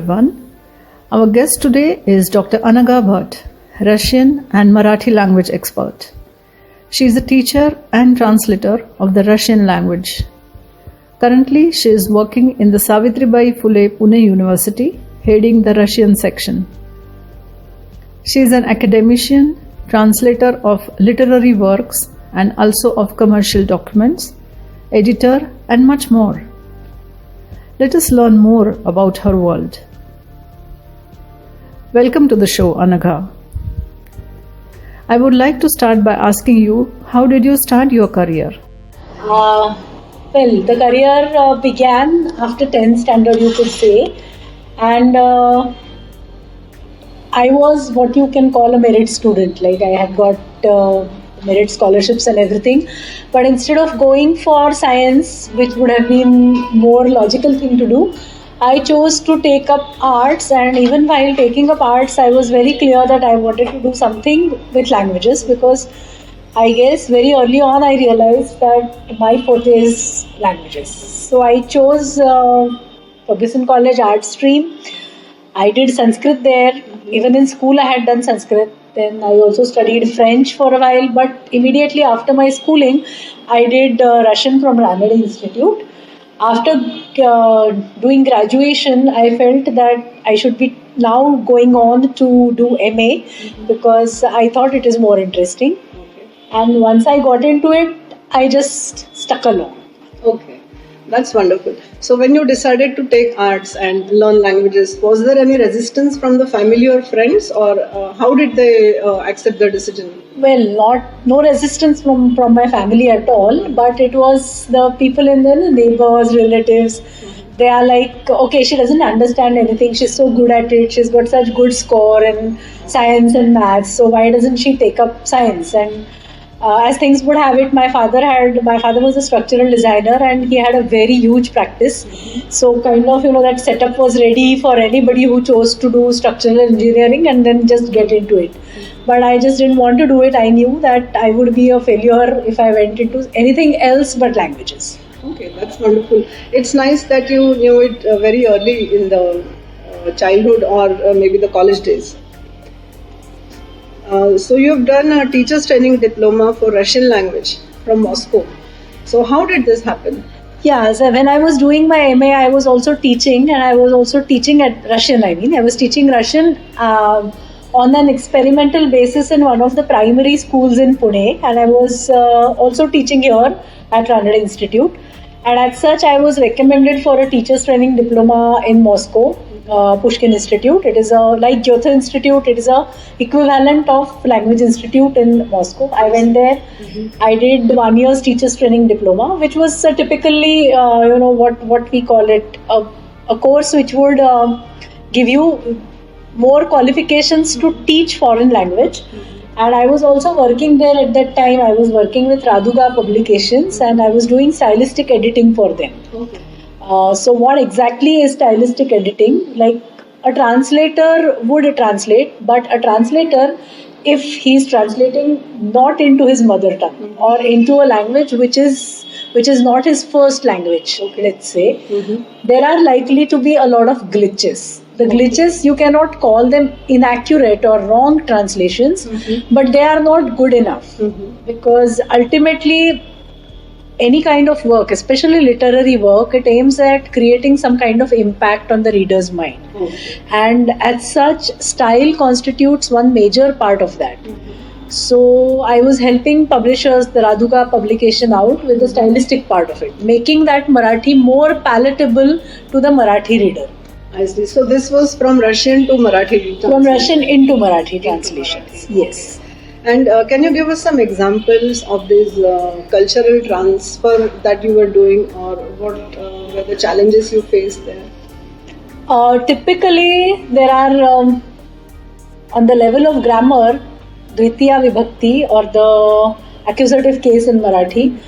everyone. Our guest today is Dr. Anagha Bhat, Russian and Marathi language expert. She is a teacher and translator of the Russian language. Currently, she is working in the Savitribai Phule Pune University, heading the Russian section. She is an academician, translator of literary works and also of commercial documents, editor, and much more. Let us learn more about her world. Welcome to the show, Anagha. I would like to start by asking you, how did you start your career? Well, the career began after 10th standard, you could say, and I was what you can call a merit student. Like, I had got merit scholarships and everything, but instead of going for science, which would have been more logical thing to do, I chose to take up arts. And even while taking up arts, I was very clear that I wanted to do something with languages, because I guess very early on I realized that my forte is languages. So I chose Ferguson College art stream. I did Sanskrit there. Even in school I had done Sanskrit. Then I also studied French for a while, but immediately after my schooling I did Russian from Anagha Institute. After doing graduation, I felt that I should be now going on to do MA, because I thought it is more interesting. And once I got into it, I just stuck along. Okay, that's wonderful. So when you decided to take arts and learn languages, was there any resistance from the family or friends, or how did they accept the decision? Well, no resistance from my family at all, but it was the people in the neighbors, relatives. They are like, okay, she doesn't understand anything, she's so good at it, she's got such good score in science and maths, so why doesn't she take up science? And as things would have it, my father was a structural designer and he had a very huge practice. So kind of, that setup was ready for anybody who chose to do structural engineering and then just get into it. But I just didn't want to do it. I knew that I would be a failure if I went into anything else but languages. Okay, that's wonderful. It's nice that you knew it very early in the childhood or maybe the college days. So you've done a teacher's training diploma for Russian language from Moscow. So how did this happen? Yeah, so when I was doing my MA, I was also teaching, and I was also teaching at Russian. I was teaching Russian on an experimental basis in one of the primary schools in Pune, and I was also teaching here at Anagha Institute. And as such, I was recommended for a teacher's training diploma in Moscow, Pushkin Institute. It is like Goethe Institute. It is a equivalent of Language Institute in Moscow. I went there. I did 1 year's teacher's training diploma, which was typically, what we call it, a course which would give you more qualifications to teach foreign language. And I was also working there at that time. I was working with Raduga Publications and I was doing stylistic editing for them. Okay. So what exactly is stylistic editing? Like, a translator would translate, but a translator, if he's translating not into his mother tongue or into a language which is not his first language, let's say, there are likely to be a lot of glitches. The glitches, you cannot call them inaccurate or wrong translations, but they are not good enough, because ultimately any kind of work, especially literary work, it aims at creating some kind of impact on the reader's mind. And as such, style constitutes one major part of that. So I was helping publishers, the Raduga publication, out with the stylistic part of it, making that Marathi more palatable to the Marathi reader. I see. So this was from Russian to Marathi. From Russian into Marathi translations. Yes. And can you give us some examples of this cultural transfer that you were doing, or what were the challenges you faced there? Typically, there are, on the level of grammar, Dvitiya Vibhakti, or the accusative case in Marathi,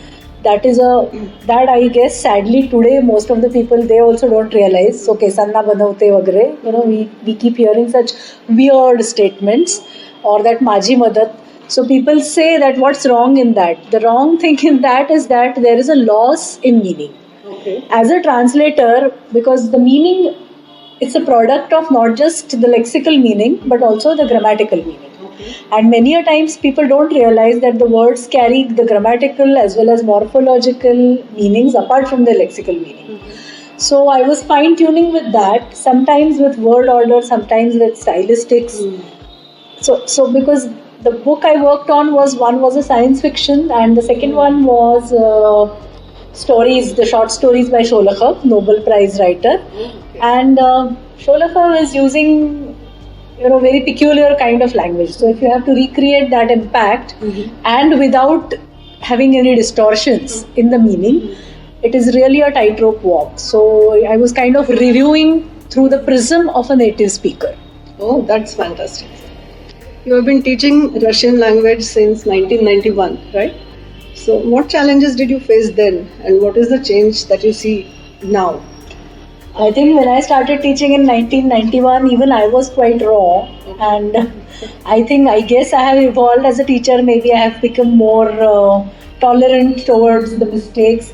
that I guess sadly today most of the people, they also don't realize. So kesanna banavte vagare, we keep hearing such weird statements, or that maji madat. So people say that what's wrong in that? The wrong thing in that is that there is a loss in meaning. Okay. As a translator, because the meaning it's a product of not just the lexical meaning but also the grammatical meaning. And many a times people don't realize that the words carry the grammatical as well as morphological meanings apart from the lexical meaning. So I was fine tuning with that, sometimes with word order, sometimes with stylistics. So because the book I worked on was a science fiction, and the second one was stories, the short stories by Sholakha, Nobel Prize writer. And Sholakha is using very peculiar kind of language. So if you have to recreate that impact and without having any distortions in the meaning, it is really a tightrope walk. So I was kind of reviewing through the prism of a native speaker. Oh, that's fantastic. You have been teaching Russian language since 1991, right? So what challenges did you face then, and what is the change that you see now? I think when I started teaching in 1991, even I was quite raw, and I guess I have evolved as a teacher. Maybe I have become more tolerant towards the mistakes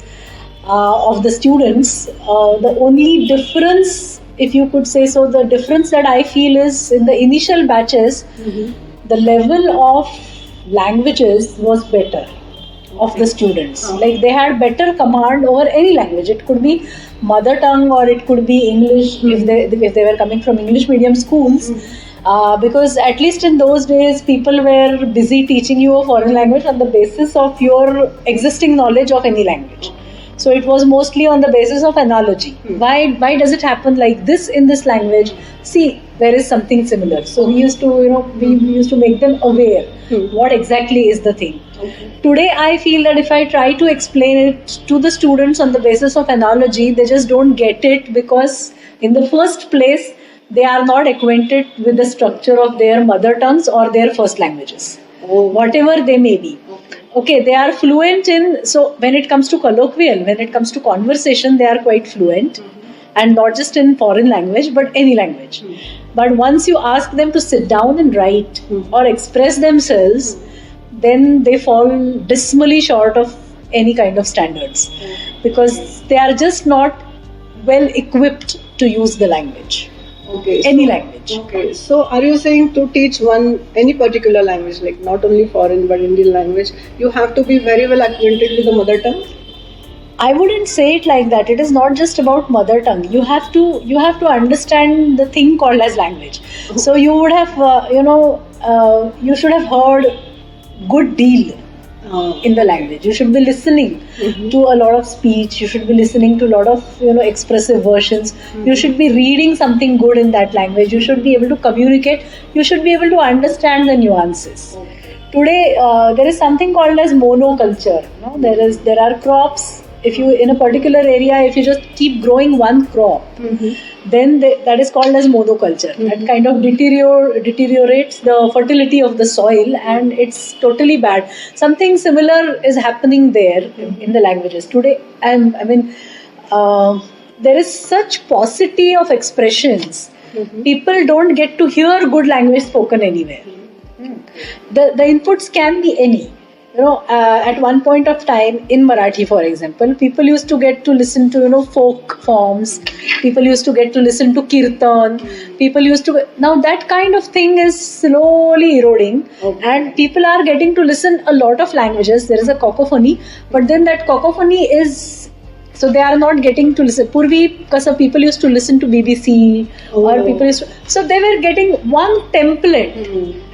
of the students. The only difference, if you could say so, the difference that I feel is in the initial batches, the level of languages was better of the students. Like they had better command over any language. It could be mother tongue or it could be English if they were coming from English medium schools. Because at least in those days, people were busy teaching you a foreign language on the basis of your existing knowledge of any language. So it was mostly on the basis of analogy. Why does it happen like this in this language? See, there is something similar. So we used to make them aware what exactly is the thing. Today I feel that if I try to explain it to the students on the basis of analogy, they just don't get it, because in the first place they are not acquainted with the structure of their mother tongues or their first languages, whatever they may be. Okay, they are fluent in, so when it comes to colloquial, when it comes to conversation, they are quite fluent, and not just in foreign language but any language. But once you ask them to sit down and write or express themselves, then they fall dismally short of any kind of standards, because they are just not well equipped to use the language. Okay. Any language. Okay. So are you saying to teach any particular language, like not only foreign but Indian language, you have to be very well acquainted with the mother tongue? I wouldn't say it like that. It is not just about mother tongue. You have to understand the thing called as language. So you would have you should have heard good deal in the language. You should be listening to a lot of speech. You should be listening to a lot of expressive versions. You should be reading something good in that language. You should be able to communicate. You should be able to understand the nuances. Today there is something called as monoculture. There are crops. If you in a particular area, if you just keep growing one crop, then that is called as monoculture. That kind of deteriorates the fertility of the soil, and it's totally bad. Something similar is happening there in the languages today. There is such paucity of expressions. People don't get to hear good language spoken anywhere. The inputs can be any. At one point of time in Marathi, for example, people used to get to listen to folk forms. People used to get to listen to kirtan. Now that kind of thing is slowly eroding, and people are getting to listen a lot of languages. There is a cacophony, but then that cacophony is, so they are not getting to listen. Purvi, because people used to listen to BBC, or people used to, so they were getting one template,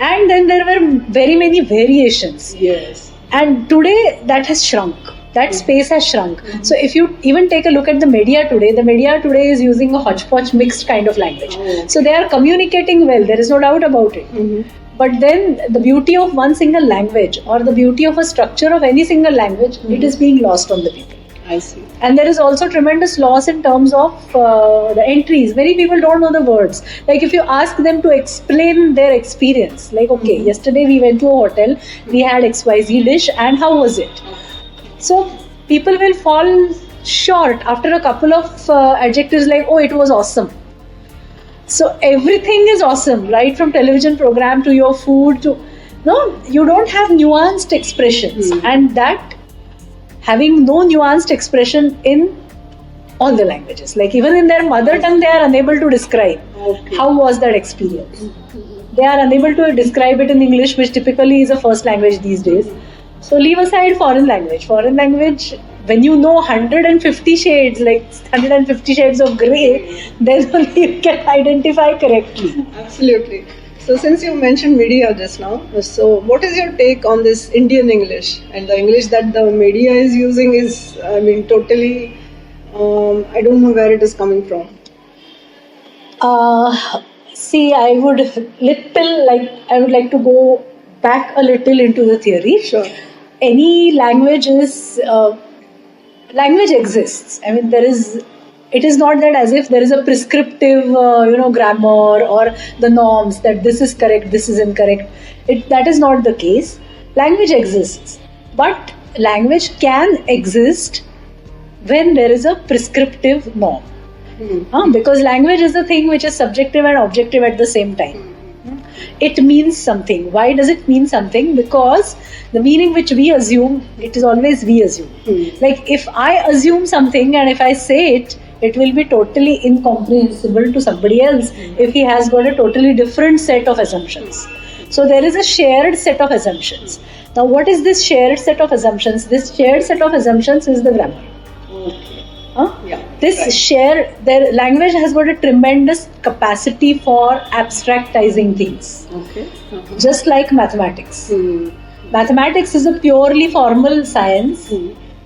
and then there were very many variations. Yes. And today that has shrunk. That space has shrunk. So if you even take a look at the media today is using a hodgepodge mixed kind of language. So they are communicating well, there is no doubt about it. But then the beauty of one single language, or the beauty of a structure of any single language, it is being lost on the people. I see. And there is also tremendous loss in terms of the entries. Many people don't know the words. Like if you ask them to explain their experience, like yesterday we went to a hotel, we had XYZ dish, and how was it? So people will fall short after a couple of adjectives like, it was awesome. So everything is awesome, right from television program to your food to, you don't have nuanced expressions, and that having no nuanced expression all the languages. Like even in their mother tongue, they are unable to describe how was that experience. They are unable to describe it in English, which typically is a first language these days. So leave aside foreign language. Foreign language, when you know 150 shades, like 150 shades of grey, then only you can identify correctly. Absolutely. So since you mentioned media just now, so what is your take on this Indian English? And the English that the media is using is, I mean, totally, I don't know where it is coming from. See, I would like to go back a little into the theory. Sure. Any language language exists. I mean, it is not that as if there is a prescriptive, grammar or the norms that this is correct, this is incorrect. That is not the case. Language exists. But language can exist when there is a prescriptive norm. Because language is a thing which is subjective and objective at the same time. It means something. Why does it mean something? Because the meaning which we assume, it is always we assume. Like if I assume something and if I say it, it will be totally incomprehensible to somebody else if he has got a totally different set of assumptions. So there is a shared set of assumptions. Now what is this shared set of assumptions? This shared set of assumptions is the grammar. Their language has got a tremendous capacity for abstractizing things. Just like mathematics. Mathematics is a purely formal science.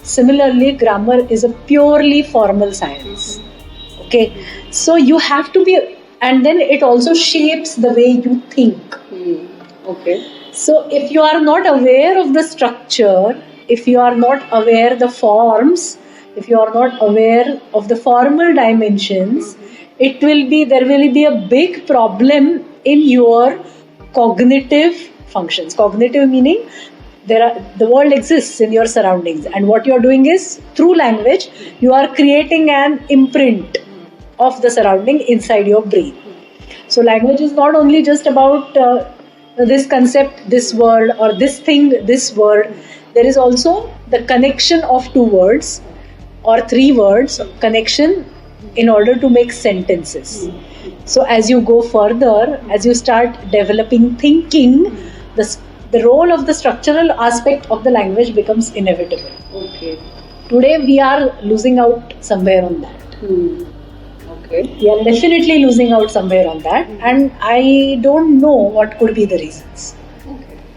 Similarly, grammar is a purely formal science. Okay, so you have to be, and then it also shapes the way you think. So if you are not aware of the structure, if you are not aware the forms, if you are not aware of the formal dimensions, there will be a big problem in your cognitive functions. Cognitive meaning the world exists in your surroundings, and what you are doing is through language you are creating an imprint of the surrounding inside your brain. So language is not only just about this concept, this word, or this thing, this word. There is also the connection of two words or three words, connection in order to make sentences. So as you go further, as you start developing thinking, the role of the structural aspect of the language becomes inevitable. Today we are losing out somewhere on that. We are definitely losing out somewhere on that, and I don't know what could be the reasons.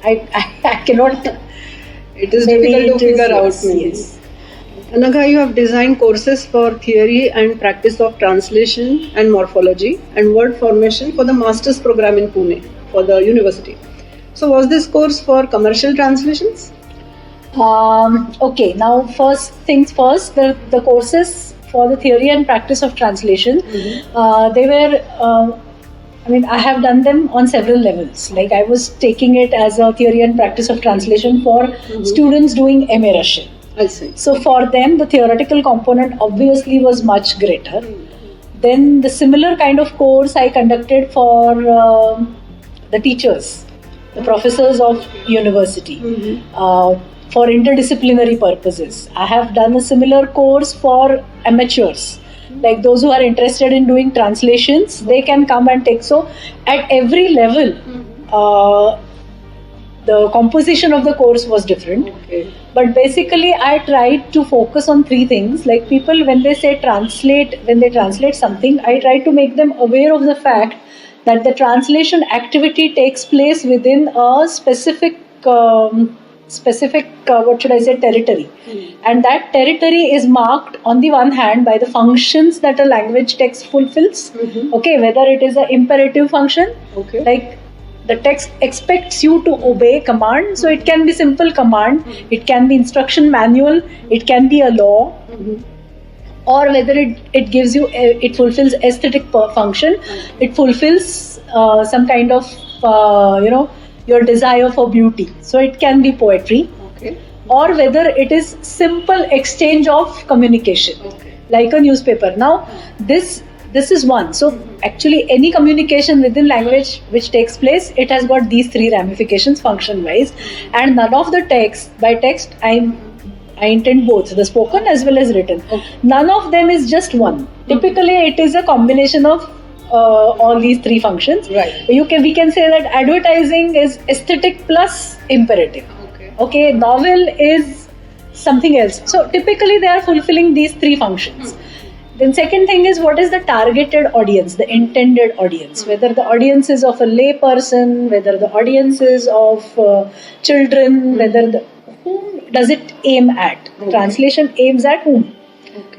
I cannot. It is difficult to figure out. Yes. Anagha, you have designed courses for theory and practice of translation and morphology and word formation for the master's program in Pune for the university. So was this course for commercial translations? Okay, now first things first, the courses for the theory and practice of translation, they were, I have done them on several levels. Like I was taking it as a theory and practice of translation for students doing MA Russian. I see. So for them, the theoretical component obviously was much greater. Then the similar kind of course I conducted for the teachers, the professors of university, for interdisciplinary purposes. I have done a similar course for amateurs, like those who are interested in doing translations, they can come and take. So at every level, the composition of the course was different. But basically I tried to focus on three things. Like people, when they translate something, I try to make them aware of the fact that the translation activity takes place within a specific territory. And that territory is marked on the one hand by the functions that a language text fulfills. Whether it is an imperative function, like the text expects you to obey command, so it can be simple command, it can be instruction manual, it can be a law, or whether it gives you, it fulfills aesthetic function, it fulfills some kind of your desire for beauty, so it can be poetry, or whether it is simple exchange of communication, like a newspaper. Now this is one. So actually any communication within language which takes place, it has got these three ramifications function wise, and none of the text, by text I I intend both, the spoken as well as written. None of them is just one. Typically, it is a combination of all these three functions. Right. We can say that advertising is aesthetic plus imperative. Okay, novel is something else. So typically they are fulfilling these three functions. Then second thing is, what is the targeted audience, the intended audience, whether the audience is of a lay person, whether the audience is of children, whom does it aim at? Translation aims at whom?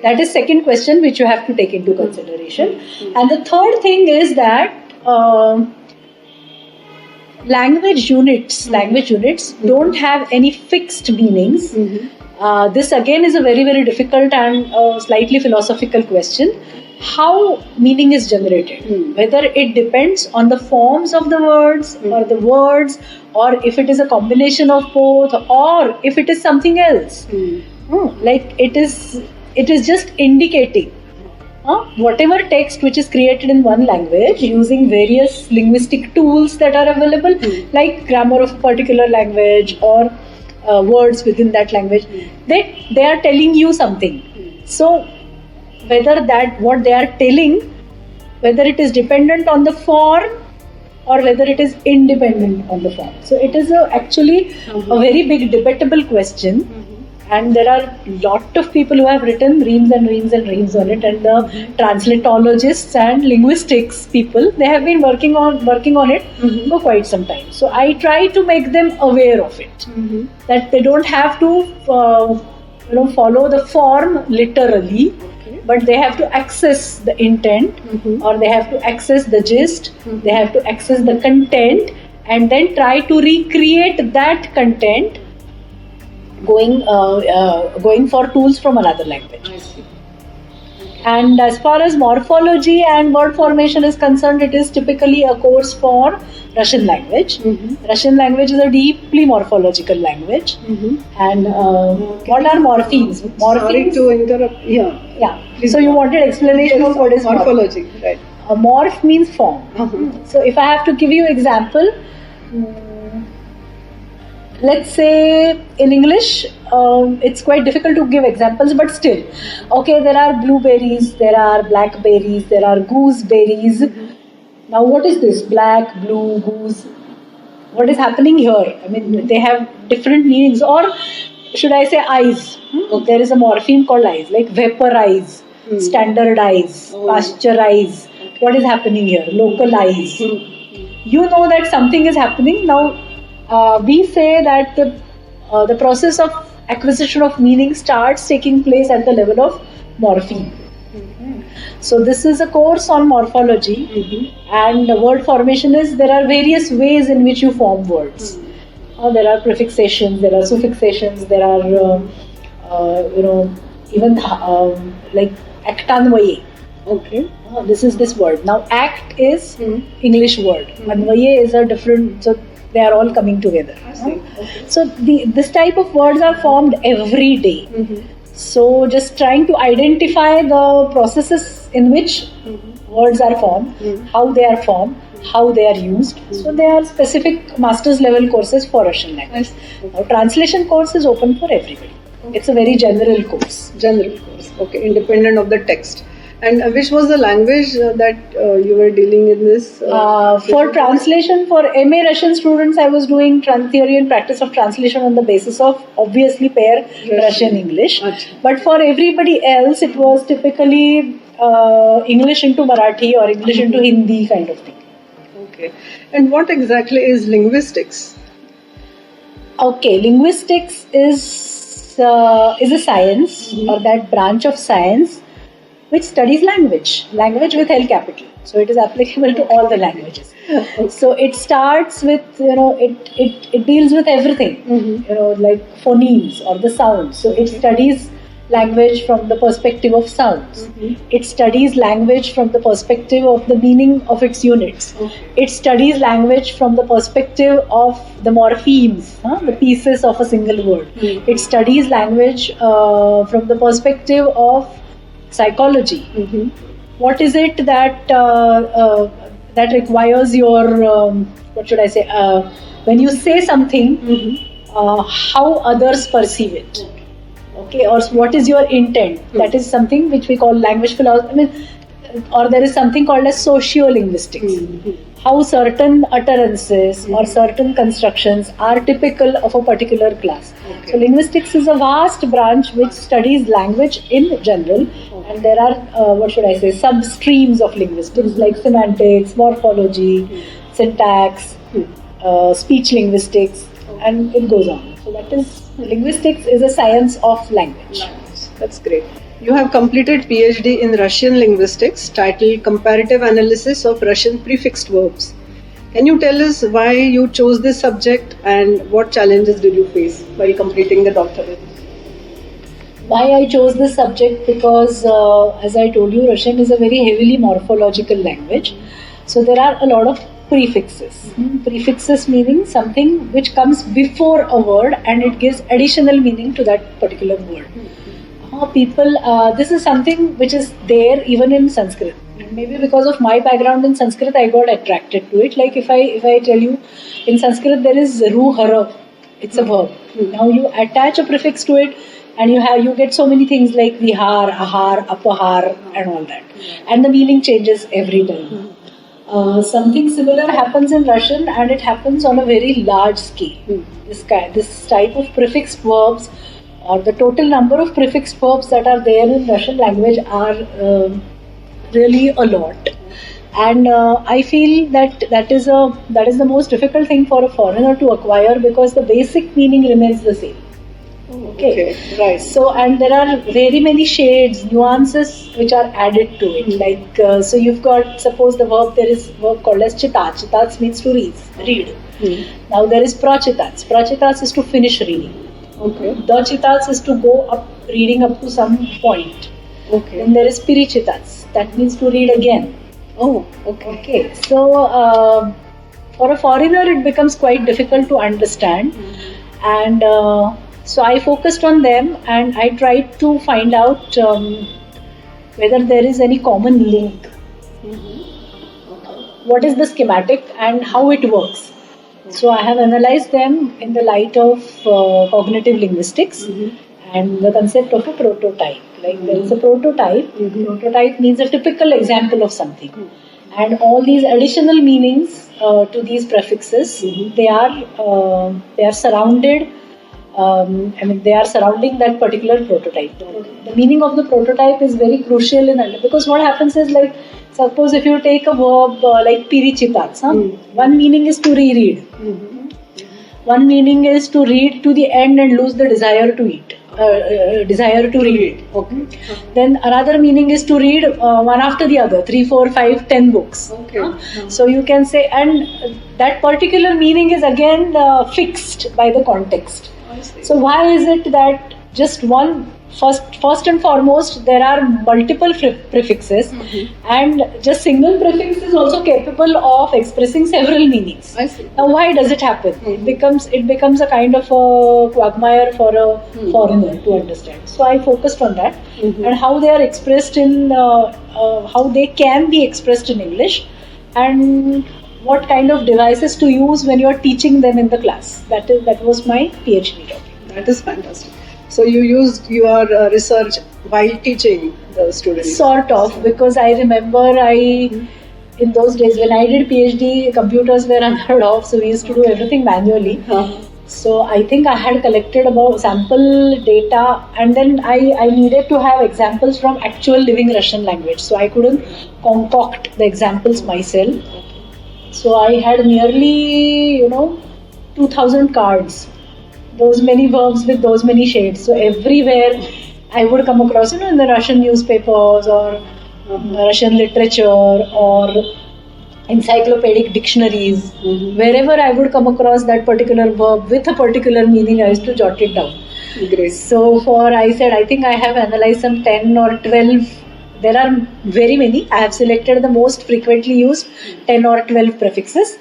That is second question which you have to take into consideration. And the third thing is that language units don't have any fixed meanings. This again is a very, very difficult and slightly philosophical question. How meaning is generated, whether it depends on the forms of the words or the words, or if it is a combination of both, or if it is something else. Like it is just indicating whatever text which is created in one language using various linguistic tools that are available, like grammar of a particular language or words within that language, they are telling you something. So whether that what they are telling, whether it is dependent on the form or whether it is independent on the form. So it is actually a very big debatable question. And there are a lot of people who have written reams and reams and reams on it, and the translatologists and linguistics people, they have been working on it for quite some time. So I try to make them aware of it, that they don't have to follow the form literally, but they have to access the intent, or they have to access the gist, they have to access the content, and then try to recreate that content, going for tools from another language. I see. And as far as morphology and word formation is concerned, it is typically a course for Russian language. Russian language is a deeply morphological language. And what are morphemes? Sorry to interrupt. Yeah. So you wanted explanation of what is morphology, right? A morph means form. So if I have to give you example, let's say in English, it's quite difficult to give examples, but still, okay, there are blueberries, there are blackberries, there are gooseberries. Now, what is this? Black, blue, goose. What is happening here? I mean, they have different meanings, or should I say eyes? There is a morpheme called eyes, like vaporize, standardize, pasteurize. What is happening here? Localize. You know that something is happening. Now, we say that the process of acquisition of meaning starts taking place at the level of morpheme. So this is a course on morphology, and the word formation is, there are various ways in which you form words. There are prefixations, there are suffixations, there are even like actanvaye. Okay. This is this word. Now act is English word. Anvaye is a different. So they are all coming together. So this type of words are formed every day. So just trying to identify the processes in which words are formed, how they are formed, how they are used. So they are specific master's level courses for Russian language. Now, translation course is open for everybody. It's a very general course. Okay, independent of the text. And which was the language that you were dealing in this? For translation, for MA Russian students, I was doing theory and practice of translation on the basis of, obviously, pair Russian-English. But for everybody else, it was typically English into Marathi or English into Hindi kind of thing. Okay. And what exactly is linguistics? Okay, linguistics is a science, or that branch of science which studies language with L capital. So it is applicable to all the languages. So it starts with, it deals with everything, like phonemes or the sounds. So it studies language from the perspective of sounds. It studies language from the perspective of the meaning of its units. It studies language from the perspective of the morphemes, the pieces of a single word. It studies language from the perspective of psychology. What is it that that requires your what should I say? When you say something, how others perceive it. Okay, or what is your intent? That is something which we call language philosophy. Or there is something called as sociolinguistics. How certain utterances or certain constructions are typical of a particular class. So linguistics is a vast branch which studies language in general, and there are sub-streams of linguistics like semantics, morphology, syntax, speech linguistics, and it goes on. So that is, linguistics is a science of language. That's great. You have completed PhD in Russian linguistics titled Comparative Analysis of Russian Prefixed Verbs. Can you tell us why you chose this subject and what challenges did you face while completing the doctorate? Why I chose this subject? Because as I told you, Russian is a very heavily morphological language. So there are a lot of prefixes. Prefixes meaning something which comes before a word and it gives additional meaning to that particular word. This is something which is there even in Sanskrit. Maybe because of my background in Sanskrit, I got attracted to it. Like if I tell you, in Sanskrit there is ru hara, it's a verb. Now you attach a prefix to it, and you get so many things like vihar, ahar, apahar, and all that, and the meaning changes every time. Something similar happens in Russian, and it happens on a very large scale. This type of prefixed verbs, or the total number of prefixed verbs that are there in Russian language are really a lot. And I feel that is the most difficult thing for a foreigner to acquire, because the basic meaning remains the same. Okay, right. So, and there are very many shades, nuances which are added to it. Like, so you've got, suppose there is a verb called as chitats. Chitats means to read. Now there is prachitats. Prachitats is to finish reading. Okay. Dachitats is to go up, reading up to some point. Okay. Then there is pirichitats. That means to read again. Oh, okay. So, for a foreigner, it becomes quite difficult to understand. And so I focused on them, and I tried to find out whether there is any common link. What is the schematic and how it works. So I have analyzed them in the light of cognitive linguistics and the concept of a prototype. Like there is a prototype. Prototype means a typical example of something. And all these additional meanings to these prefixes, they are surrounded. They are surrounding that particular prototype. The meaning of the prototype is very crucial because what happens is, like, suppose if you take a verb like pirichitats, one meaning is to reread. One meaning is to read to the end and lose the desire to eat. Desire to read. Okay. Then another meaning is to read one after the other, 3, 4, 5, 10 books. Okay. So you can say, and that particular meaning is again fixed by the context. So why is it that just one, first and foremost, there are multiple prefixes, and just single prefix is also capable of expressing several meanings. I see. Now why does it happen? It becomes a kind of a quagmire for a foreigner to understand. So I focused on that and how they are expressed in, how they can be expressed in English, and what kind of devices to use when you are teaching them in the class. That was my PhD topic. That is fantastic. So you used your research while teaching the students? Sort of, because I remember in those days when I did PhD, computers were unheard of, so we used to do everything manually. So I think I had collected about sample data, and then I needed to have examples from actual living Russian language. So I couldn't concoct the examples myself. So I had nearly, 2,000 cards. Those many verbs with those many shades. So everywhere I would come across, in the Russian newspapers or Russian literature or encyclopedic dictionaries, wherever I would come across that particular verb with a particular meaning, I used to jot it down. Great. So I think I have analyzed some 10 or 12. There are very many. I have selected the most frequently used 10 or 12 prefixes,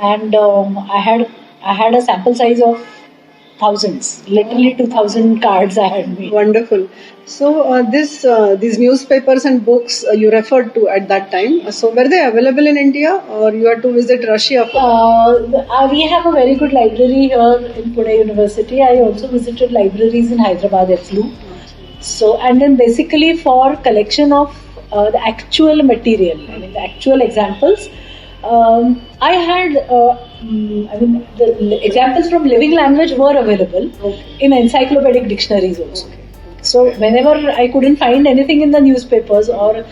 and I had a sample size of thousands, literally 2,000 cards I had made. Wonderful. So these newspapers and books you referred to at that time. So were they available in India, or you had to visit Russia for? We have a very good library here in Pune University. I also visited libraries in Hyderabad, FLU. So, and then basically for collection of the actual material, I mean the actual examples, I had, the examples from living language were available in encyclopedic dictionaries also. So whenever I couldn't find anything in the newspapers or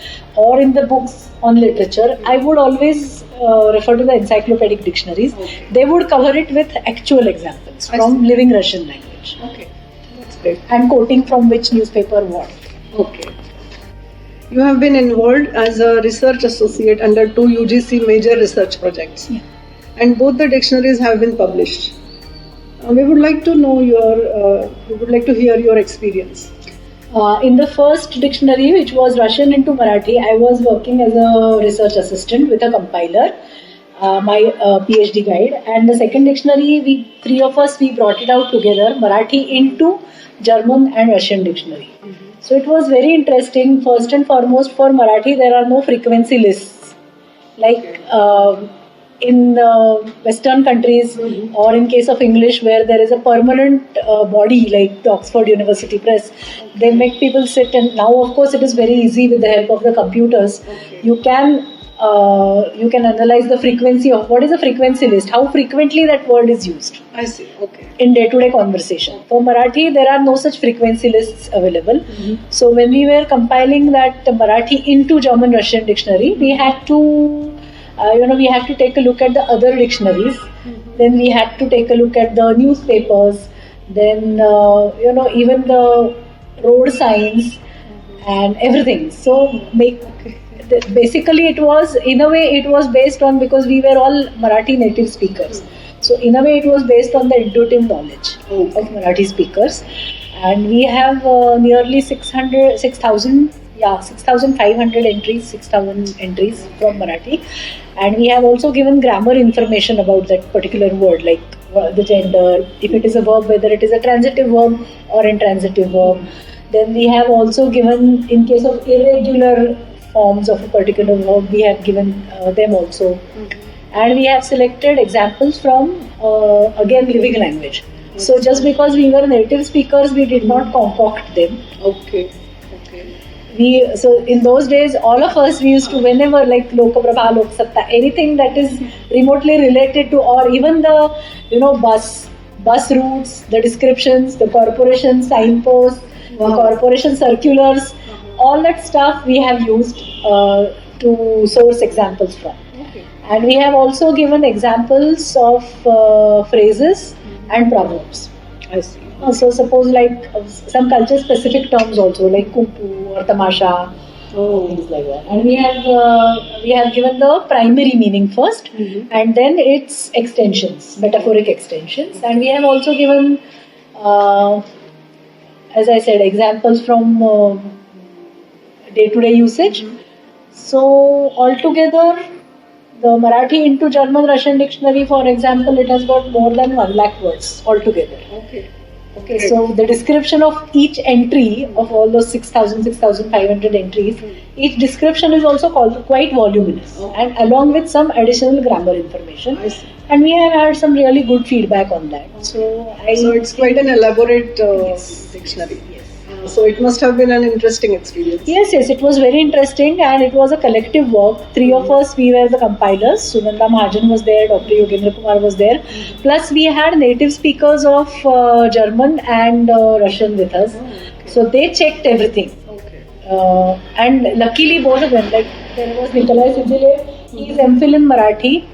in the books on literature, I would always refer to the encyclopedic dictionaries. They would cover it with actual examples from living Russian language. Okay, that's great. And quoting from which newspaper what. Okay. You have been involved as a research associate under 2 UGC major research projects, and both the dictionaries have been published. We would like to know we would like to hear your experience. In the first dictionary, which was Russian into Marathi, I was working as a research assistant with a compiler, my PhD guide. And the second dictionary, three of us brought it out together, Marathi into German and Russian dictionary. So it was very interesting. First and foremost, for Marathi, there are no frequency lists. Like in Western countries, or in case of English, where there is a permanent body like the Oxford University Press, they make people sit, and now of course it is very easy with the help of the computers. You can analyze the frequency of what is a frequency list, how frequently that word is used. I see. Okay. In day-to-day conversation. For Marathi, there are no such frequency lists available. So when we were compiling that Marathi into German-Russian dictionary, we had to take a look at the other dictionaries. Then we had to take a look at the newspapers. Then even the road signs and everything. So basically, it was based on, because we were all Marathi native speakers. So in a way, it was based on the intuitive knowledge of Marathi speakers. And we have nearly 6,500 entries, 6,000 entries from Marathi. And we have also given grammar information about that particular word, like the gender, if it is a verb, whether it is a transitive verb or intransitive verb. Then we have also given, in case of irregular forms of a particular verb, we have given them also. And we have selected examples from, again, living language. So just because we were native speakers, we did not concoct them. Okay. So in those days, all of us, we used to, whenever like Lokaprabha, Loksatta, anything that is remotely related to, or even the bus routes, the descriptions, the corporation signposts, the corporation circulars, all that stuff we have used to source examples from. And we have also given examples of phrases and proverbs. I see. So suppose like some culture specific terms also, like kumpu or tamasha, things like that. And we have given the primary meaning first, and then its extensions, metaphoric extensions. And we have also given, as I said, examples from day-to-day usage. So altogether, the Marathi into German-Russian dictionary, for example, it has got more than 1 lakh words altogether. Okay, so the description of each entry of all those 6,500 entries, each description is also quite voluminous, and along with some additional grammar information. And we have had some really good feedback on that. So it's quite an elaborate dictionary. So it must have been an interesting experience. Yes, it was very interesting, and it was a collective work. 3 of us, we were the compilers. Sunanda Mahajan was there, Dr. Yogendra Kumar was there. Plus we had native speakers of German and Russian with us. So they checked everything. And luckily both of them, like there was Nikolai Sigile, he is MPhil in Marathi.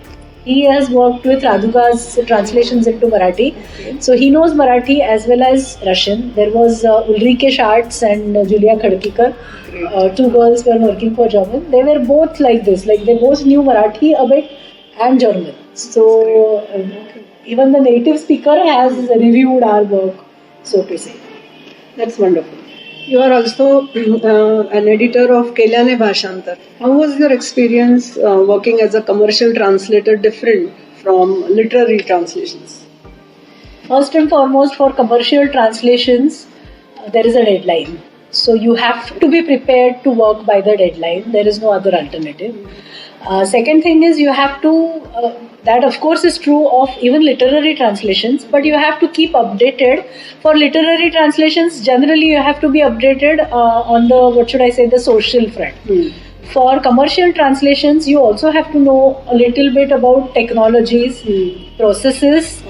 He has worked with Radhuga's translations into Marathi. So he knows Marathi as well as Russian. There was Ulrike Schatz and Julia Khadkikar. 2 girls were working for German. They were both like this. Like they both knew Marathi a bit and German. So even the native speaker has reviewed our work, so to say. That's wonderful. You are also an editor of Kelyane Bhashantar. How was your experience working as a commercial translator different from literary translations? First and foremost, for commercial translations, there is a deadline. So you have to be prepared to work by the deadline. There is no other alternative. Second thing is you have to, that of course is true of even literary translations, but you have to keep updated. For literary translations, generally you have to be updated on the social front. For commercial translations, you also have to know a little bit about technologies, processes,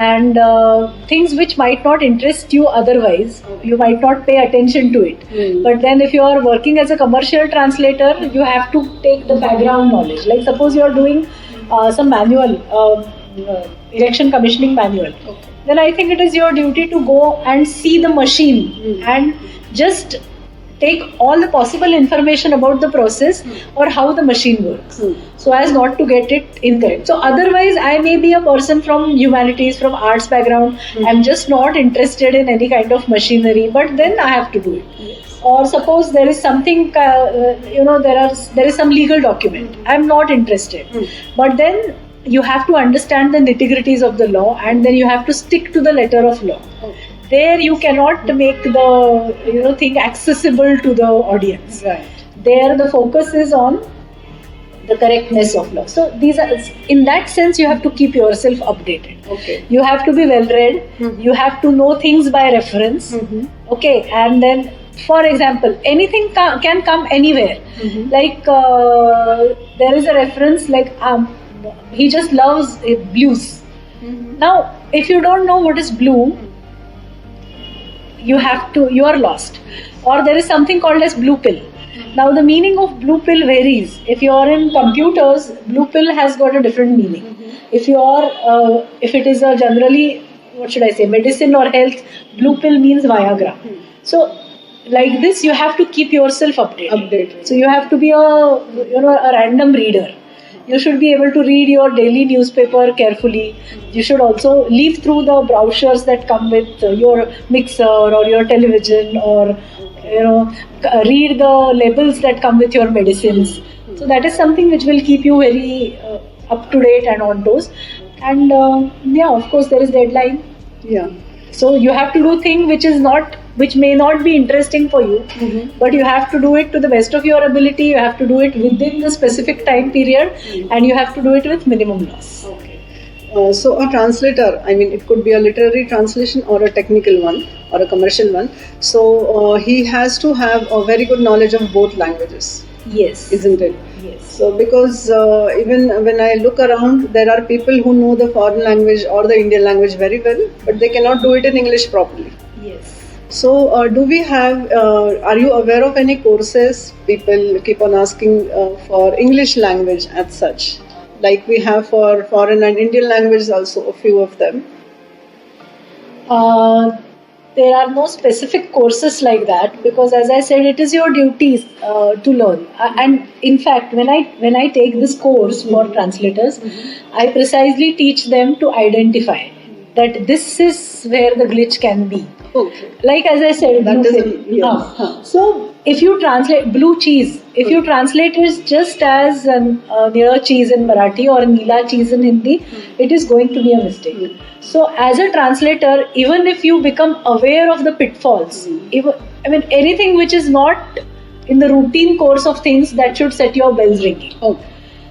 and things which might not interest you otherwise. You might not pay attention to it. But then if you are working as a commercial translator, you have to take the background knowledge. Like suppose you are doing some manual, erection commissioning manual. Then I think it is your duty to go and see the machine and just take all the possible information about the process or how the machine works, so as not to get it incorrect. So otherwise, I may be a person from humanities, from arts background, I'm just not interested in any kind of machinery, but then I have to do it. Or suppose there is something, there is some legal document, I'm not interested, but then you have to understand the nitty-gritties of the law, and then you have to stick to the letter of law. There you cannot make the thing accessible to the audience. Right. There the focus is on the correctness of law. So these are, in that sense, you have to keep yourself updated. Okay. You have to be well read. You have to know things by reference. Okay, and then, for example, anything can come anywhere. Like there is a reference like he just loves blues. Now, if you don't know what is blue, you are lost. Or there is something called as blue pill. Now the meaning of blue pill varies. If you are in computers, blue pill has got a different meaning. If it is a generally, medicine or health, blue pill means Viagra. So like this, you have to keep yourself updated. So you have to be a random reader. You should be able to read your daily newspaper carefully. You should also leaf through the brochures that come with your mixer or your television, or read the labels that come with your medicines. So that is something which will keep you very up to date and on toes. And of course there is deadline. Yeah. So you have to do thing which may not be interesting for you, but you have to do it to the best of your ability. You have to do it within the specific time period, and you have to do it with minimum loss. Okay. So a translator, it could be a literary translation or a technical one or a commercial one. So he has to have a very good knowledge of both languages. Yes. Isn't it? Yes. So because even when I look around, there are people who know the foreign language or the Indian language very well, but they cannot do it in English properly. Yes. So do we have, are you aware of any courses people keep on asking for English language as such? Like we have for foreign and Indian language also, a few of them. There are no specific courses like that, because as I said, it is your duty to learn. And in fact, when I take this course for translators, I precisely teach them to identify that this is where the glitch can be. Okay. Like as I said, that blue is pill. So if you translate blue cheese, if you translate it just as Nira cheese in Marathi or Neela cheese in Hindi, it is going to be a mistake. So as a translator, even if you become aware of the pitfalls, anything which is not in the routine course of things, that should set your bells ringing. Okay.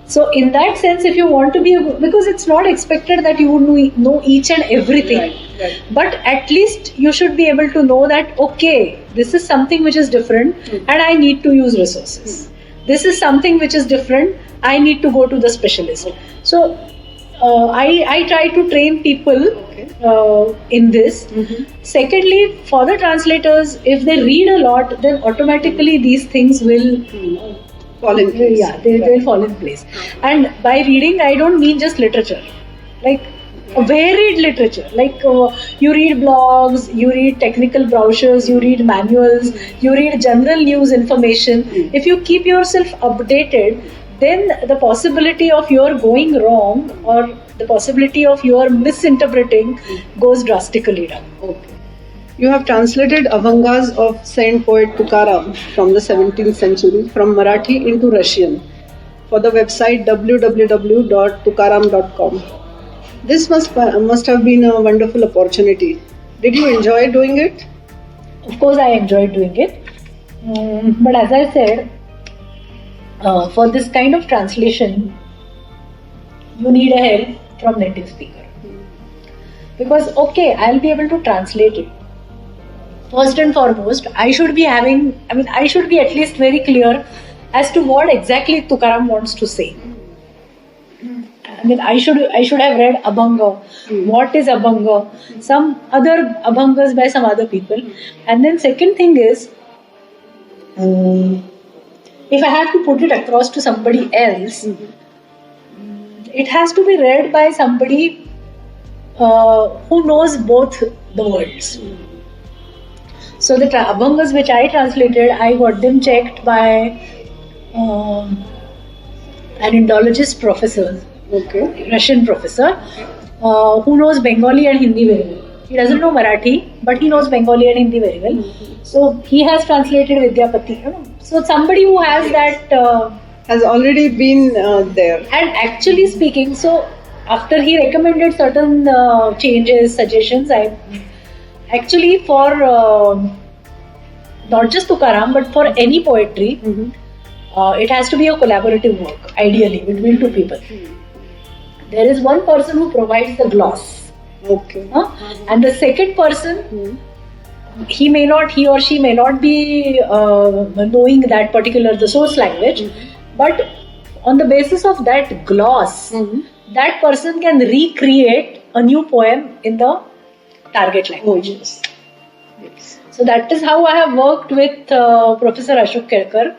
So in that sense, if you want to be, because it's not expected that you would know each and everything, right. But at least you should be able to know that, okay, this is something which is different and I need to use resources. This is something which is different, I need to go to the specialist. So I try to train people in this. Secondly, for the translators, if they read a lot, then automatically these things will fall in place. Yeah, they will fall in place. And by reading, I don't mean just literature. Like a varied literature. Like you read blogs, you read technical brochures, you read manuals, you read general news information. If you keep yourself updated, then the possibility of your going wrong or the possibility of your misinterpreting goes drastically down. Okay. You have translated Avangas of Saint Poet Tukaram from the 17th century from Marathi into Russian for the website www.tukaram.com. This must have been a wonderful opportunity. Did you enjoy doing it? Of course, I enjoyed doing it. But as I said, for this kind of translation, you need a help from native speaker. Because okay, I'll be able to translate it. First and foremost, I should be at least very clear as to what exactly Tukaram wants to say. I should have read Abhanga. What is Abhanga? Some other Abhangas by some other people. And then second thing is, if I have to put it across to somebody else, it has to be read by somebody who knows both the worlds. So the Abhangas which I translated, I got them checked by an Indologist professor, Russian professor, who knows Bengali and Hindi very well. He doesn't know Marathi, but he knows Bengali and Hindi very well. So he has translated Vidyapati. So somebody who has that has already been there. And actually speaking, so after he recommended certain changes, suggestions, I actually for not just Tukaram but for any poetry, it has to be a collaborative work, ideally between two people. There is one person who provides the gloss. And the second person, he or she may not be knowing that particular the source language, but on the basis of that gloss, that person can recreate a new poem in the target language. So that is how I have worked with Professor Ashok Kelkar.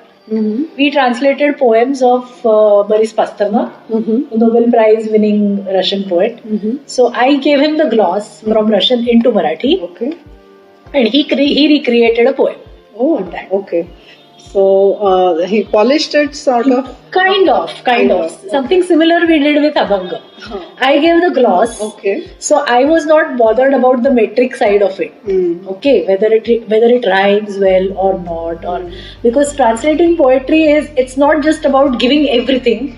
We translated poems of Boris Pasternak, the Nobel Prize winning Russian poet. So I gave him the gloss from Russian into Marathi, and he recreated a poem. On that. So he polished it sort of? Kind of. Something similar we did with Abhanga. I gave the gloss. So I was not bothered about the metric side of it. Whether it rhymes well or not, or because translating poetry it's not just about giving everything.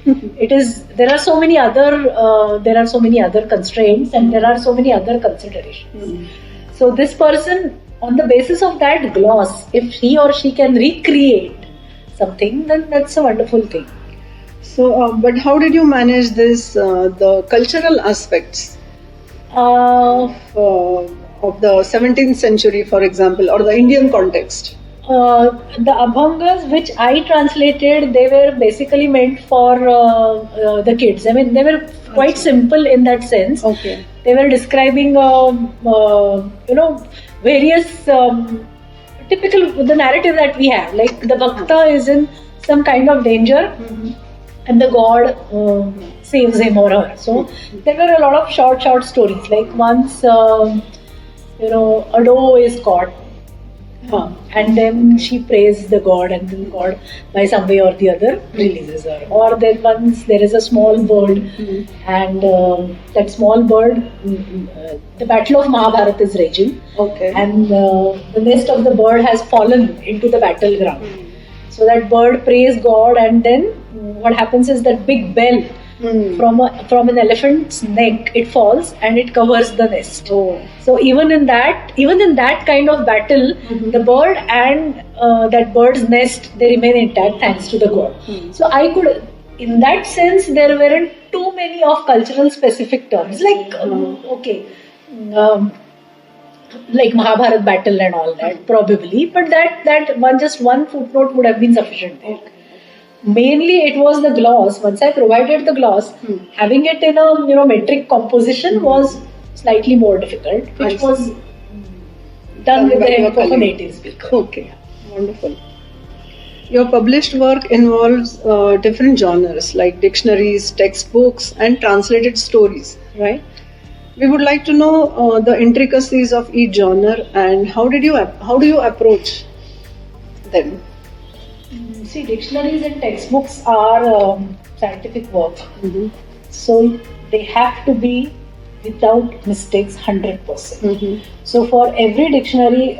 There are so many other constraints and there are so many other considerations. So this person, on the basis of that gloss, if he or she can recreate something, then that's a wonderful thing. So, but how did you manage this, the cultural aspects of the 17th century, for example, or the Indian context? The Abhangas which I translated, they were basically meant for the kids. They were quite simple in that sense. They were describing, various typical the narrative that we have, like the Bhakta is in some kind of danger and the god saves him or her. So there were a lot of short stories, like once a doe is caught and then she prays the god, and then God by some way or the other releases her. Or then once there is a small bird and that small bird, the battle of Mahabharata is raging, and the nest of the bird has fallen into the battleground. So that bird prays God, and then what happens is that big bell from an elephant's neck, it falls and it covers the nest. So even in that kind of battle, the bird and that bird's nest, they remain intact thanks to the god. So I could, in that sense, there weren't too many of cultural specific terms like like Mahabharata battle and all that, probably, but that one footnote would have been sufficient there. Mainly it was the gloss. Once I provided the gloss, having it in a metric composition was slightly more difficult, which was done with the help of a native speaker. Wonderful. Your published work involves different genres like dictionaries, textbooks and translated stories, right? We would like to know the intricacies of each genre and how do you approach them? See, dictionaries and textbooks are scientific work. So they have to be without mistakes 100%. So for every dictionary,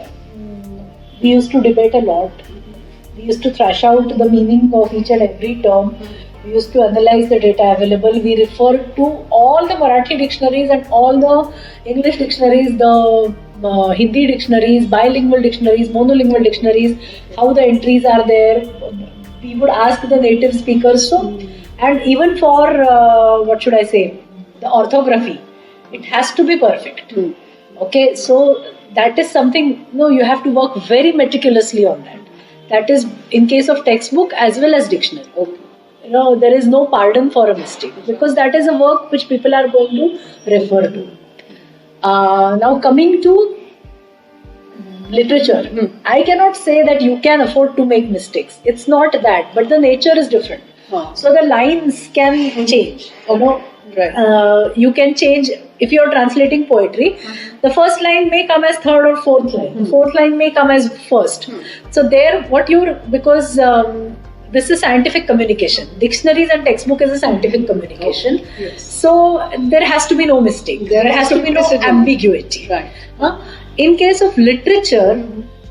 we used to debate a lot. We used to thrash out the meaning of each and every term. We used to analyze the data available. We referred to all the Marathi dictionaries and all the English dictionaries, the Hindi dictionaries, bilingual dictionaries, monolingual dictionaries, how the entries are there. We would ask the native speakers. So, and even for, the orthography, it has to be perfect. Okay, so that is something, you have to work very meticulously on that. That is in case of textbook as well as dictionary. Okay. There is no pardon for a mistake because that is a work which people are going to refer to. Now coming to literature, I cannot say that you can afford to make mistakes. It's not that, but the nature is different. So the lines can change. Right. You can change if you are translating poetry. The first line may come as third or fourth line. The fourth line may come as first. So there, because this is scientific communication. Dictionaries and textbook is a scientific communication. Yes. So there has to be no mistake. There has to be no ambiguity. Right. In case of literature,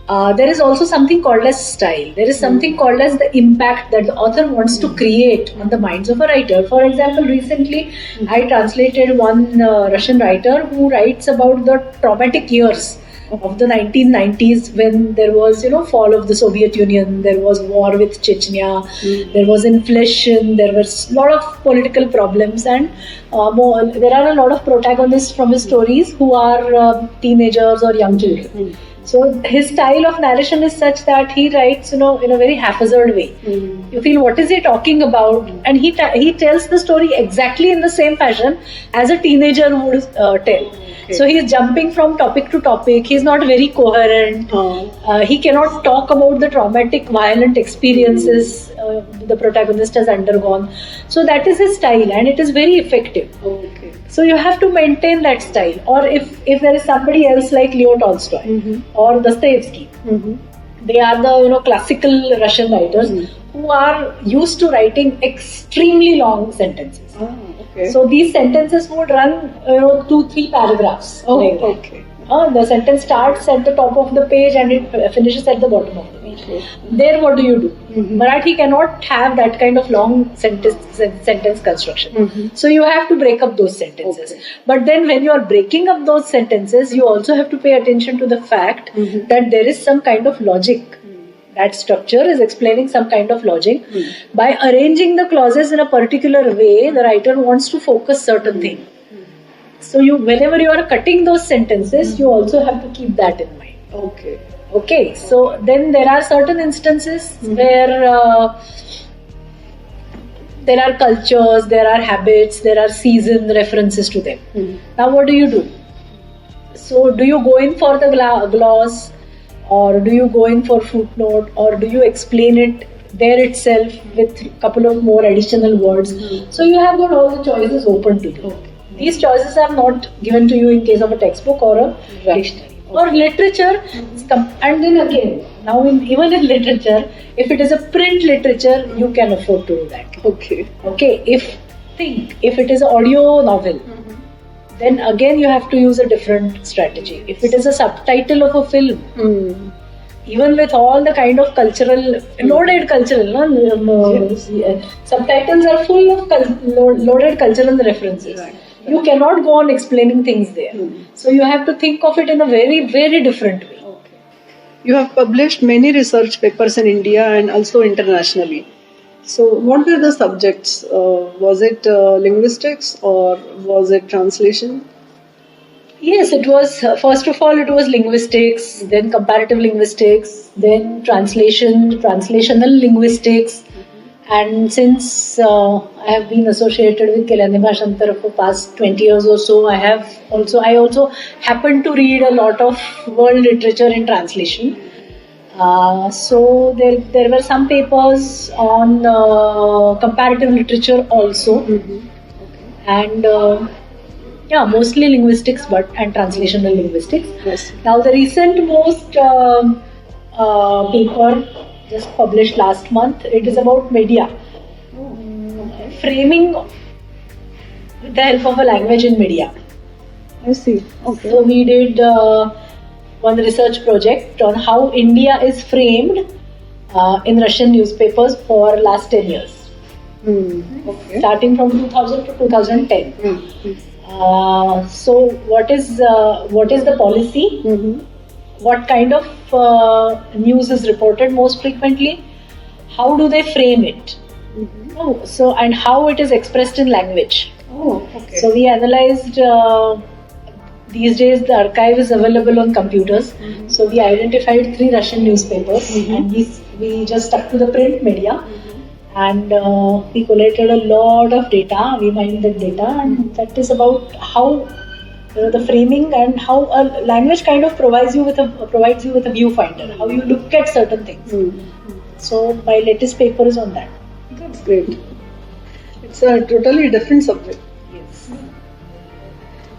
there is also something called as style. There is something called as the impact that the author wants to create on the minds of a writer. For example, recently I translated one Russian writer who writes about the traumatic years of the 1990s when there was, fall of the Soviet Union, there was war with Chechnya, there was inflation, there was a lot of political problems, and there are a lot of protagonists from his stories who are teenagers or young children. So his style of narration is such that he writes, in a very haphazard way. You feel, what is he talking about? And he tells the story exactly in the same fashion as a teenager would tell. So he is jumping from topic to topic. He is not very coherent. He cannot talk about the traumatic, violent experiences the protagonist has undergone. So that is his style, and it is very effective. Okay. So you have to maintain that style. Or if there is somebody else like Leo Tolstoy or Dostoevsky, they are the classical Russian writers who are used to writing extremely long sentences. Okay. So these sentences would run 2-3 paragraphs. Okay. The sentence starts at the top of the page and it finishes at the bottom of the page. Okay. There, what do you do? Marathi cannot have that kind of long sentence construction. So you have to break up those sentences. Okay. But then when you are breaking up those sentences, you also have to pay attention to the fact that there is some kind of logic. That structure is explaining some kind of logic. By arranging the clauses in a particular way, the writer wants to focus certain things. So whenever you are cutting those sentences, you also have to keep that in mind. Okay. So then there are certain instances where there are cultures, there are habits, there are season references to them. Now what do you do? So do you go in for the gloss, or do you go in for footnote, or do you explain it there itself with a couple of more additional words? So you have got all the choices open to you. These choices are not given to you in case of a textbook or a dictionary. Or literature, and then again, now even in literature, if it is a print literature, you can afford to do that. Okay. If it is an audio novel, then again you have to use a different strategy. If it is a subtitle of a film, even with all the kind of loaded cultural, subtitles are full of loaded cultural references. Right. You cannot go on explaining things there. So you have to think of it in a very, very different way. Okay. You have published many research papers in India and also internationally. So what were the subjects? Was it linguistics or was it translation? Yes, it was, first of all, it was linguistics, then comparative linguistics, then translational linguistics. And since I have been associated with Kelyane Bhashantar for past 20 years or so, I also happen to read a lot of world literature in translation. So there were some papers on comparative literature also, and mostly linguistics, and translational linguistics. Yes. Now the recent most paper just published last month, it is about media, framing with the help of a language in media. I see. Okay. So we did one research project on how India is framed in Russian newspapers for last 10 years. Okay. starting from 2000 to 2010. So what is the policy? What kind of news is reported most frequently? How do they frame it? So and how it is expressed in language. Okay. So we analyzed. These days, the archive is available on computers. So we identified 3 Russian newspapers, and we just stuck to the print media, and we collated a lot of data. We mined that data, and that is about how the framing and how a language kind of provides you with a viewfinder, how you look at certain things. So my latest paper is on that. That's great. It's a totally different subject. Yes.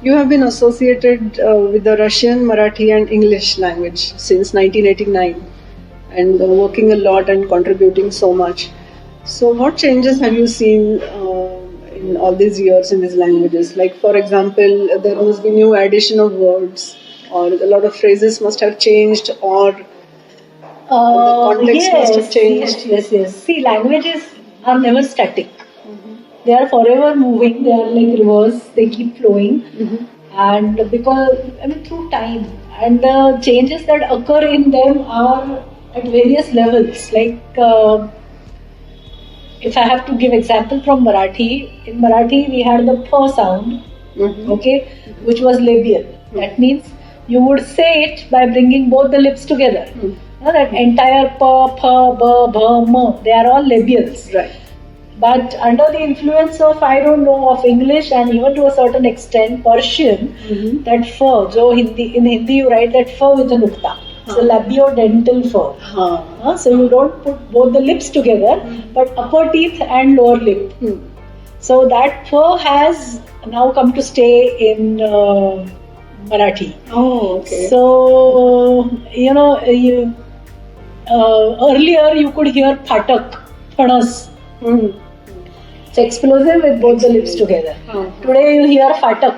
You have been associated with the Russian, Marathi and English language since 1989 and working a lot and contributing so much. So what changes have you seen in all these years in these languages? Like for example, there must be new addition of words or a lot of phrases must have changed or the context must have changed. Yes. See, languages are never static. They are forever moving. They are like rivers. They keep flowing, and because through time, and the changes that occur in them are at various levels. Like if I have to give example from Marathi, in Marathi we had the p sound, okay, which was labial. That means you would say it by bringing both the lips together. That entire p, p, b, b, m, they are all labials. Right. But under the influence of, of English and even to a certain extent Persian, that f, in Hindi you write that f with a nukta. It's a labiodental f. So you don't put both the lips together, but upper teeth and lower lip. So that f has now come to stay in Marathi. Oh, okay. So, earlier you could hear phatak, phanas. It's explosive with both the lips together. Today you hear fatak,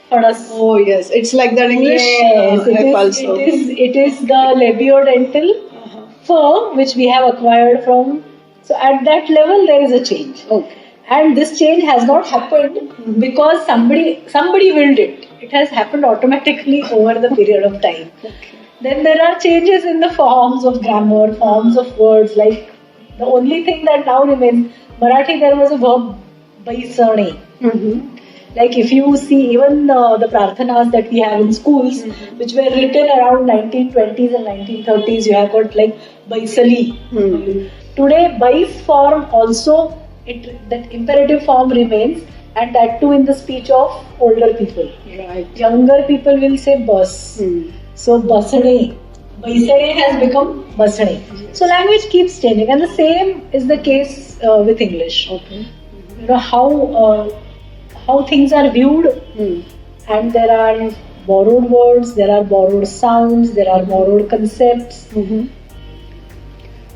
fadas. Oh yes, it's like that English. Yes, it is the labiodental fur which we have acquired from. So at that level there is a change. Okay. And this change has not happened because somebody willed it. It has happened automatically over the period of time. Then there are changes in the forms of grammar, forms of words. Like the only thing that now remains, Marathi there was a verb baisane. Like if you see even the prarthanas that we have in schools, which were written around 1920s and 1930s, you have got like baisali. Today bais form also, that imperative form remains, and that too in the speech of older people. Right. Younger people will say bus. So basane. Baisane has become basane. So language keeps changing, and the same is the case with English. Okay. How things are viewed, and there are borrowed words, there are borrowed sounds, there are borrowed concepts.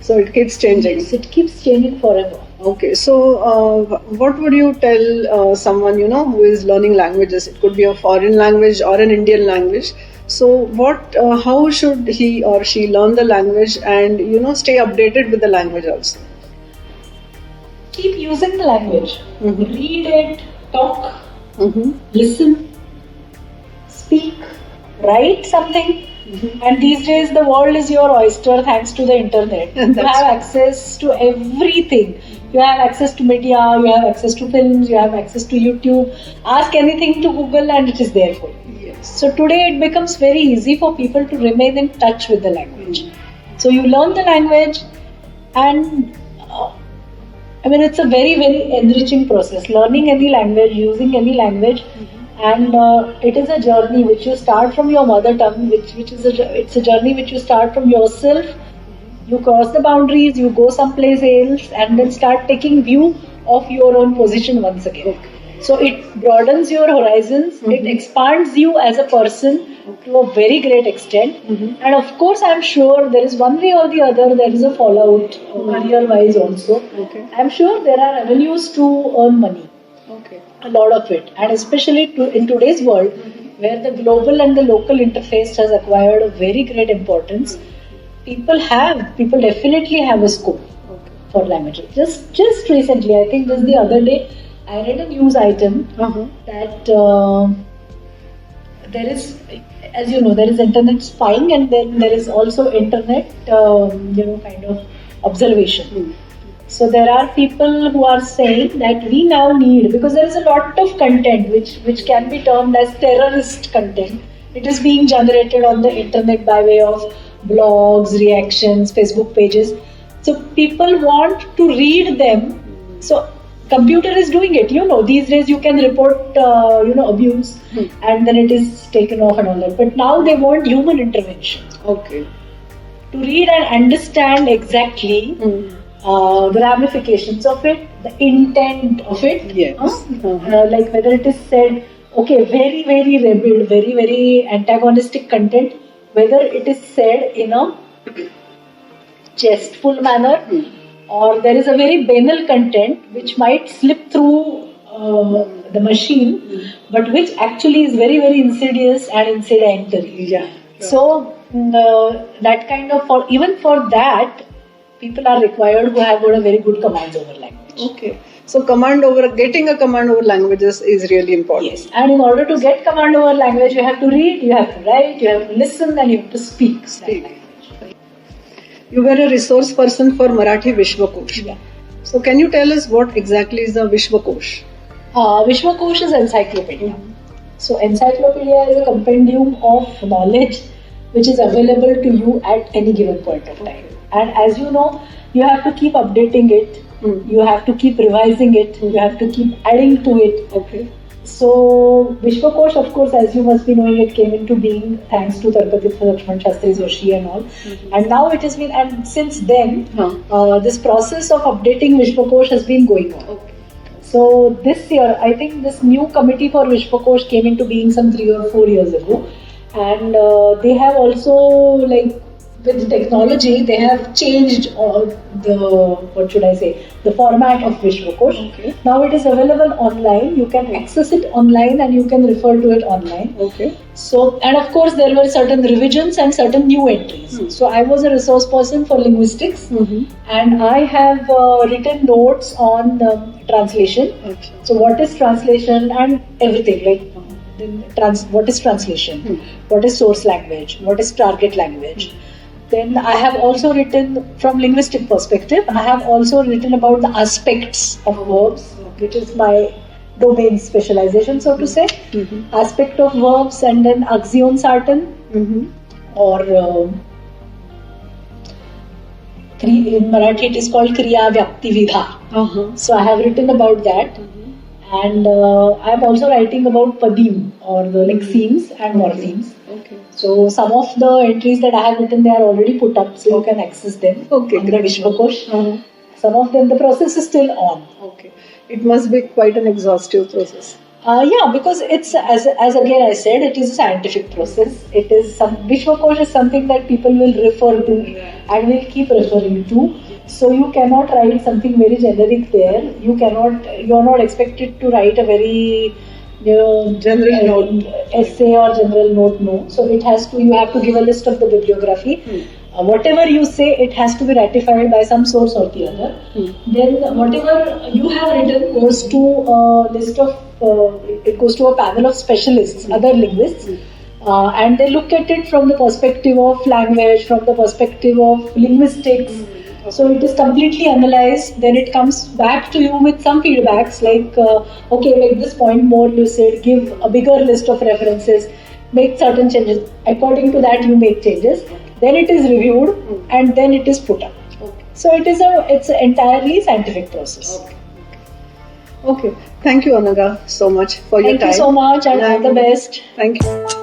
So it keeps changing. It keeps changing forever. Okay, so what would you tell someone who is learning languages? It could be a foreign language or an Indian language. So how should he or she learn the language and stay updated with the language also? Keep using the language. Read it, talk, listen, speak, write something. And these days the world is your oyster thanks to the internet. You have access to everything. You have access to media, you have access to films, you have access to YouTube. Ask anything to Google and it is there for you. Yes. So today it becomes very easy for people to remain in touch with the language. So you learn the language, and it's a very, very enriching process. Learning any language, using any language. And it is a journey which you start from your mother tongue, it's a journey which you start from yourself. You cross the boundaries, you go someplace else, and then start taking view of your own position once again. So it broadens your horizons, it expands you as a person to a very great extent. And of course, I'm sure there is one way or the other, there is a fallout career-wise also. I'm sure there are avenues to earn money. A lot of it, and especially in today's world where the global and the local interface has acquired a very great importance, people definitely have a scope. for language. Just recently, I think just the other day, I read a news item that there is, as you know, there is internet spying, and then there is also internet, kind of observation. So there are people who are saying that we now need, because there is a lot of content which can be termed as terrorist content. It is being generated on the internet by way of blogs, reactions, Facebook pages. So people want to read them. So computer is doing it. These days you can report, abuse, and then it is taken off and all that. But now they want human intervention. Okay. To read and understand exactly the ramifications of it, the intent of it. Yes. Like whether it is said, very, very rebel, very, very antagonistic content, whether it is said in a jestful manner, or there is a very banal content which might slip through the machine, but which actually is very, very insidious and incidentary. Yeah. So that kind of, even for that, people are required who have got a very good command over language. Okay. So getting a command over languages is really important. Yes, and in order to get command over language, you have to read, you have to write, you have to listen, and you have to speak. You were a resource person for Marathi Vishwakosh. Yeah. So can you tell us what exactly is a Vishwakosh? Vishwakosh is encyclopedia. So encyclopedia is a compendium of knowledge which is available to you at any given point of time. And as you know, you have to keep updating it. You have to keep revising it. You have to keep adding to it. Okay. So Vishwakosh, of course, as you must be knowing, it came into being thanks to Tarpatitha Lakshman Shastri Joshi and all. And now it has been, and since then, this process of updating Vishwakosh has been going on. Okay. So this year, I think this new committee for Vishwakosh came into being some 3 or 4 years ago. And they have also, with technology, they have changed the format of Vishwakosh. Okay. Now it is available online. You can access it online and you can refer to it online. Okay. So, and of course, there were certain revisions and certain new entries. So I was a resource person for linguistics, and I have written notes on translation. Okay. So what is translation and everything, what is translation? What is source language? What is target language? Then I have also written from linguistic perspective. I have also written about the aspects of verbs, which is my domain specialization, so to say. Aspect of verbs, and then axion sartan, or in Marathi it is called Kriya Vyakti Vidha. So I have written about that. And I am also writing about padim, or the lexemes and morphemes. Okay. So some of the entries that I have written, they are already put up, so you can access them. Okay, on the great. Vishwakosh. Some of them, the process is still on. Okay. It must be quite an exhaustive process. Yeah, because it's, as again I said, it is a scientific process. It is Vishwakosh is something that people will refer to and will keep referring to. So you cannot write something very generic there. You are not expected to write a very General note. Essay or general note. No. So you have to give a list of the bibliography. Whatever you say, it has to be ratified by some source or the other. Then whatever you have written goes to a list of, it goes to a panel of specialists, other linguists, and they look at it from the perspective of language, from the perspective of linguistics. So it is completely analyzed, then it comes back to you with some feedbacks like, make this point more lucid, give a bigger list of references, make certain changes. According to that, you make changes. Then it is reviewed and then it is put up. Okay. So it's an entirely scientific process. Okay. Thank you, Anagha, so much for your time. Thank you so much, and all the best. Thank you.